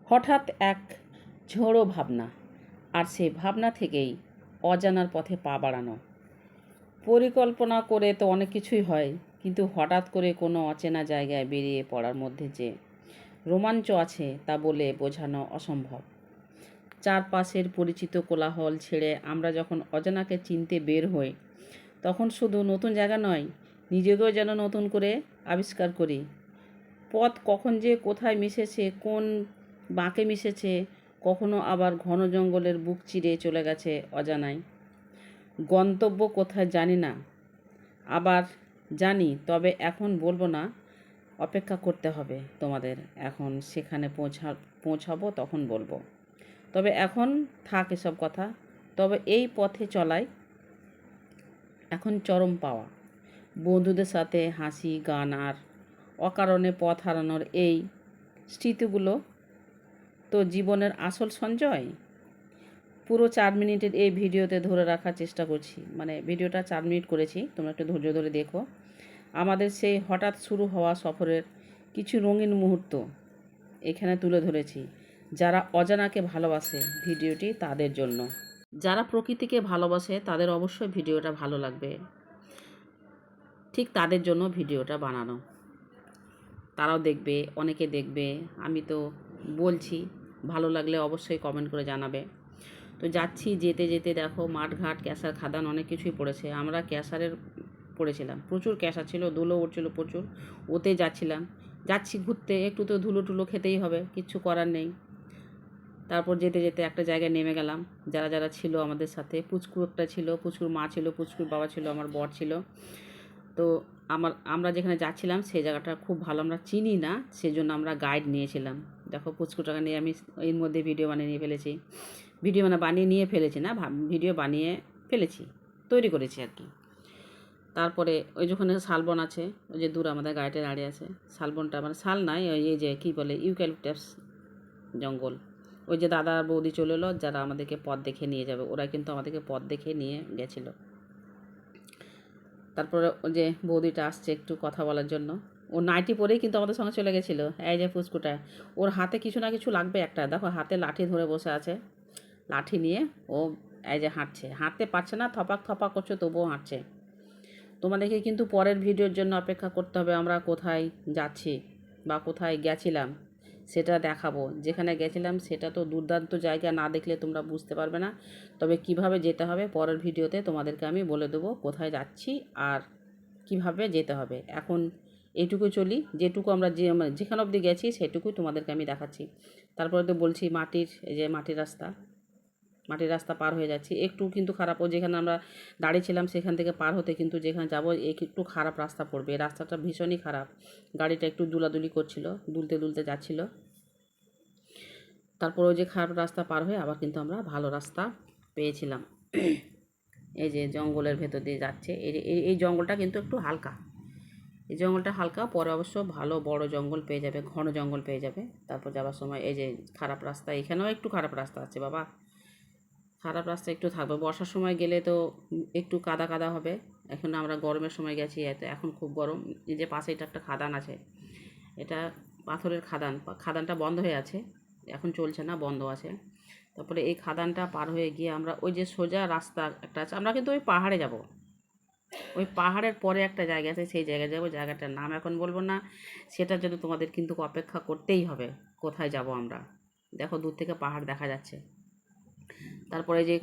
হঠাৎ এক ঝোড়ো ভাবনা, আর সেই ভাবনা থেকেই অজানার পথে পা বাড়ানো। পরিকল্পনা করে তো অনেক কিছুই হয়, কিন্তু হঠাৎ করে কোনো অচেনা জায়গায় বেরিয়ে পড়ার মধ্যে যে রোমাঞ্চ আছে তা বলে বোঝানো অসম্ভব। চারপাশের পরিচিত কোলাহল ছেড়ে আমরা যখন অজানাকে চিনতে বের হই, তখন শুধু নতুন জায়গা নয়, নিজেকেও যেন নতুন করে আবিষ্কার করি। পথ কখন যে কোথায় মিশেছে, কোন বাঁকে মিশেছে, কখনো আবার ঘন জঙ্গলের বুক চিরে চলে গেছে অজানায়। গন্তব্য কোথায় জানি না, আবার জানি, তবে এখন বলবো না। অপেক্ষা করতে হবে তোমাদের। এখন সেখানে পৌঁছাবো তখন বলবো। তবে এখন থাক এসব কথা। তবে এই পথে চলায় এখন চরম পাওয়া। বন্ধুদের সাথে হাসি, গান আর অকারণে পথ হারানোর এই স্মৃতিগুলো তো জীবনের আসল সঞ্চয়। পুরো 4 মিনিটের এই ভিডিওতে ধরে রাখার চেষ্টা করছি। মানে ভিডিওটা 4 মিনিট করেছি, তোমরা একটু ধৈর্য ধরে দেখো। আমাদের সেই হঠাৎ শুরু হওয়া সফরের কিছু রঙিন মুহূর্ত এখানে তুলে ধরেছি। যারা অজানাকে ভালোবাসে, ভিডিওটি তাদের জন্য। যারা প্রকৃতিকে ভালোবাসে তাদের অবশ্যই ভিডিওটা ভালো লাগবে। ঠিক তাদের জন্য ভিডিওটা বানানো। তারাও দেখবে, অনেকে দেখবে। আমি তো বলছি, ভালো লাগলে অবশ্যই কমেন্ট করে জানাবে। তো যাচ্ছি, যেতে যেতে দেখো মাঠঘাট, ক্যাসার খাদান অনেক কিছুই পড়েছে। আমরা ক্যাসারের পড়েছিলাম, প্রচুর ক্যাসার ছিল, ধুলো উঠছিল প্রচুর। ওতে যাচ্ছি ঘুরতে, একটু তো ধুলো টুলো খেতেই হবে, কিচ্ছু করার নেই। তারপর যেতে যেতে একটা জায়গায় নেমে গেলাম। যারা যারা ছিল আমাদের সাথে, পুচকু একটা ছিল, পুচকুর মা ছিল, পুচকুর বাবা ছিল, আমার বর ছিল। তো আমরা যেখানে যাচ্ছিলাম সেই জায়গাটা খুব ভালো আমরা চিনি না, সেজন্য আমরা গাইড নিয়েছিলাম। দেখো পুচকুটাকে নিয়ে আমি এর মধ্যে ভিডিও বানিয়ে নিয়ে ফেলেছি। বানিয়ে নিয়ে ফেলেছি না, ভিডিও বানিয়ে ফেলেছি, তৈরি করেছি আর কি। তারপরে ওই যেখানে শালবন আছে, ওই যে দূর আমাদের গাড়িতে দাঁড়িয়ে আছে, শালবনটা মানে শাল নাই, ওই এই যে কী বলে ইউক্যালিপটাস জঙ্গল। ওই যে দাদা আর বৌদি চলে এলো, যারা আমাদেরকে পথ দেখে নিয়ে যাবে, ওরা কিন্তু আমাদেরকে পথ দেখে নিয়ে গেছিলো। তারপরে ওই যে বৌদিটা আসছে একটু কথা বলার জন্য, ও নাইটি পরেই কিন্তু আমাদের সঙ্গে চলে গেছিলো। এই যে পুচকুটা, ওর হাতে কিছু না কিছু লাগবে একটা, দেখো হাতে লাঠি ধরে বসে আছে। লাঠি নিয়ে ও এই যে হাঁটতে পারছে না, থপাক থপাক করছে, তবুও হাঁটছে। তোমাদেরকে কিন্তু পরের ভিডিওর জন্য অপেক্ষা করতে হবে। আমরা কোথায় যাচ্ছি বা কোথায় গেছিলাম সেটা দেখাবো। যেখানে গেছিলাম সেটা তো দুর্দান্ত জায়গা, না দেখলে তোমরা বুঝতে পারবে না। তবে কিভাবে যেতে হবে পরের ভিডিওতে তোমাদেরকে আমি বলে দেবো, কোথায় যাচ্ছি আর কিভাবে যেতে হবে। এখন এইটুকু চলি, যেটুকু আমরা যেখানে অবধি গেছি সেটুকুই তোমাদেরকে আমি দেখাচ্ছি। তারপরে তো বলছি এই যে মাটির রাস্তা পার হয়ে যাচ্ছি। একটু কিন্তু খারাপ, ও যেখানে আমরা দাঁড়িয়েছিলাম সেখান থেকে পার হতে কিন্তু যেখানে যাবো একটু খারাপ রাস্তা পড়বে। এই রাস্তাটা ভীষণই খারাপ, গাড়িটা একটু দুলাদুলি করছিল, দুলতে দুলতে যাচ্ছিল। তারপর ওই যে খারাপ রাস্তা পার হয়ে আবার কিন্তু আমরা ভালো রাস্তা পেয়েছিলাম। এই যে জঙ্গলের ভেতর দিয়ে যাচ্ছে, এই জঙ্গলটা কিন্তু একটু হালকা, এই জঙ্গলটা হালকা, পরে অবশ্য ভালো বড় জঙ্গল পেয়ে যাবে, ঘন জঙ্গল পেয়ে যাবে। তারপর যাওয়ার সময় এই যে খারাপ রাস্তা, এখানেও একটু খারাপ রাস্তা আছে বাবা, খারাপ রাস্তা একটু থাকবে। বর্ষার সময় গেলে তো একটু কাদা কাদা হবে। এখন আমরা গরমের সময় গেছি, এখন খুব গরম। এই যে পাশে এটা একটা খাদান আছে, এটা পাথরের খাদান, খাদানটা বন্ধ হয়ে আছে, এখন চলছে না, বন্ধ আছে। তারপরে এই খাদানটা পার হয়ে গিয়ে আমরা ওই যে সোজা রাস্তা একটা আছে, আমরা কিন্তু ওই পাহাড়ে যাব। ওই পাহাড়ের পরে একটা জায়গা আছে, সেই জায়গায় যাবো। জায়গাটার নাম এখন বলবো না, সেটার জন্য তোমাদের কিন্তু অপেক্ষা করতেই হবে। কোথায় যাব আমরা, দেখো দূর থেকে পাহাড় দেখা যাচ্ছে। তারপরে যে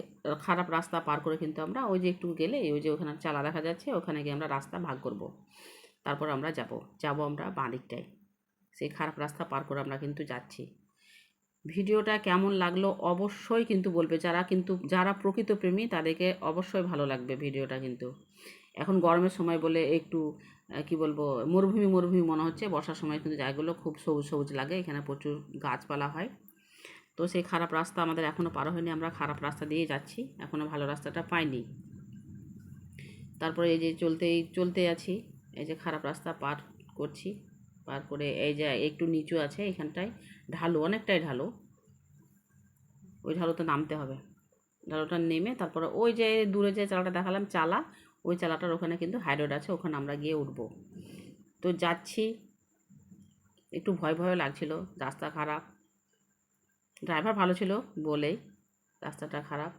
খারাপ রাস্তা পার করে কিন্তু আমরা ওই যে একটু গেলে ওই যে ওখানে চালা দেখা যাচ্ছে, ওখানে গিয়ে আমরা রাস্তা ভাগ করব। তারপর আমরা যাব আমরা বাঁ দিকটায়। সেই খারাপ রাস্তা পার করে আমরা কিন্তু যাচ্ছি। ভিডিওটা কেমন লাগলো অবশ্যই কিন্তু বলবে। যারা প্রকৃত প্রেমী তাদেরকে অবশ্যই ভালো লাগবে ভিডিওটা। কিন্তু এখন গরমের সময় বলে একটু কি বলবো, মরুভূমি মনে হচ্ছে। বর্ষার সময় কিন্তু জায়গাগুলো খুব সবুজ সবুজ লাগে, এখানে প্রচুর গাছপালা হয়। তো সেই খারাপ রাস্তা আমাদের এখনও পার হয়নি, আমরা খারাপ রাস্তা দিয়ে যাচ্ছি, এখনও ভালো রাস্তাটা পাইনি। তারপরে এই যে চলতে আছি, এই যে খারাপ রাস্তা পার করছি, পার করে এই যে একটু নিচু আছে, এখানটায় ঢালু, অনেকটাই ঢালু। ওই ঢালুতে নামতে হবে, ঢালুটা নেমে তারপরে ওই যে দূরে যে চালাটা দেখালাম ওই চালাটার ওখানে কিন্তু হাই রোড আছে, ওখানে আমরা গিয়ে উঠবো। তো যাচ্ছি, একটু ভয় লাগছিল, রাস্তা খারাপ। ড্রাইভার ভালো ছিল বলেই রাস্তাটা খারাপ।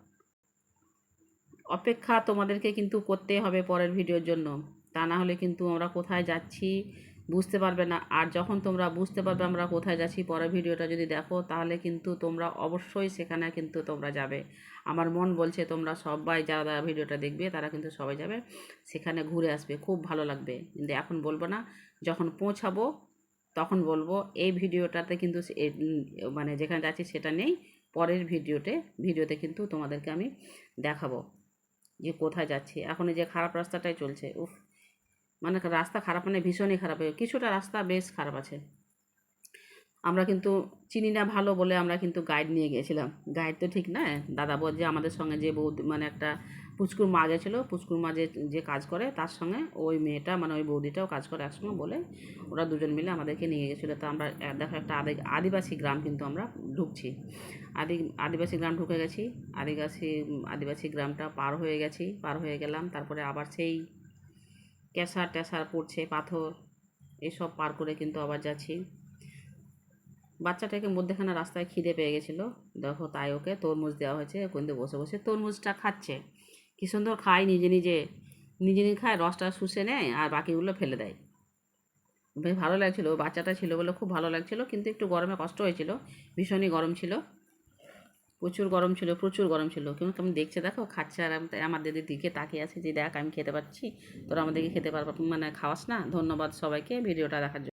অপেক্ষা তোমাদেরকে কিন্তু করতে হবে পরের ভিডিওর জন্য, তা না হলে কিন্তু আমরা কোথায় যাচ্ছি বুঝতে পারবে না। আর যখন তোমরা বুঝতে পারবে আমরা কোথায় যাচ্ছি, পরের ভিডিওটা যদি দেখো তাহলে কিন্তু তোমরা অবশ্যই সেখানে কিন্তু তোমরা যাবে। আমার মন বলছে তোমরা সবাই যারা যারা ভিডিওটা দেখবে তারা কিন্তু সবাই যাবে, সেখানে ঘুরে আসবে, খুব ভালো লাগবে। কিন্তু এখন বলবো না, যখন পৌঁছাবো তখন বলবো। এই ভিডিওটাতে কিন্তু মানে যেখানে যাচ্ছি সেটা নেই, পরের ভিডিওতে কিন্তু তোমাদেরকে আমি দেখাবো যে কোথায় যাচ্ছি। এখন এই যে খারাপ রাস্তাটাই চলছে, উফ, মানে রাস্তা খারাপ মানে ভীষণই খারাপ, কিছুটা রাস্তা বেশ খারাপ আছে। আমরা কিন্তু চিনি না ভালো বলে আমরা কিন্তু গাইড নিয়ে গিয়েছিলাম। গাইড তো ঠিক না, দাদা যে আমাদের সঙ্গে যে বৌদি, মানে একটা পুচকুর মা গেছিলো, পুচকুর মা যে কাজ করে তার সঙ্গে ওই মেয়েটা, মানে ওই বৌদিটাও কাজ করে একসঙ্গে বলে ওরা দুজন মিলে আমাদেরকে নিয়ে গেছিলো। তো আমরা দেখো একটা আদিবাসী গ্রাম কিন্তু আমরা ঢুকছি, আদিবাসী গ্রাম ঢুকে গেছি। আদিবাসী গ্রামটা পার হয়ে গেছি, পার হয়ে গেলাম, তারপরে আবার সেই ক্যাসার ট্যাসার পড়ছে, পাথর, এসব পার করে কিন্তু আবার যাচ্ছি। বাচ্চাটাকে মধ্যেখানে রাস্তায় খিদে পেয়ে গেছিলো, দেখো তাই ওকে তরমুজ দেওয়া হয়েছে, কিন্তু বসে বসে তরমুজটা খাচ্ছে, কী সুন্দর খায়, নিজে নিজে খায়, রসটা শুষে নেয় আর বাকিগুলো ফেলে দেয়। বেশ ভালো লাগছিলো, বাচ্চাটা ছিল বলে খুব ভালো লাগছিলো, কিন্তু একটু গরমে কষ্ট হয়েছিল, ভীষণই গরম ছিল, প্রচুর গরম ছিল, প্রচুর গরম ছিল। কিন্তু কেমন দেখছে দেখো, খাচ্ছে, আর আমাদের দিকে তাকিয়ে আছে যে দেখ আমি খেতে পাচ্ছি, তোরা আমাদেরকে খেতে পারবা, মানে খাওয়াস না। ধন্যবাদ সবাইকে ভিডিওটা দেখার জন্য।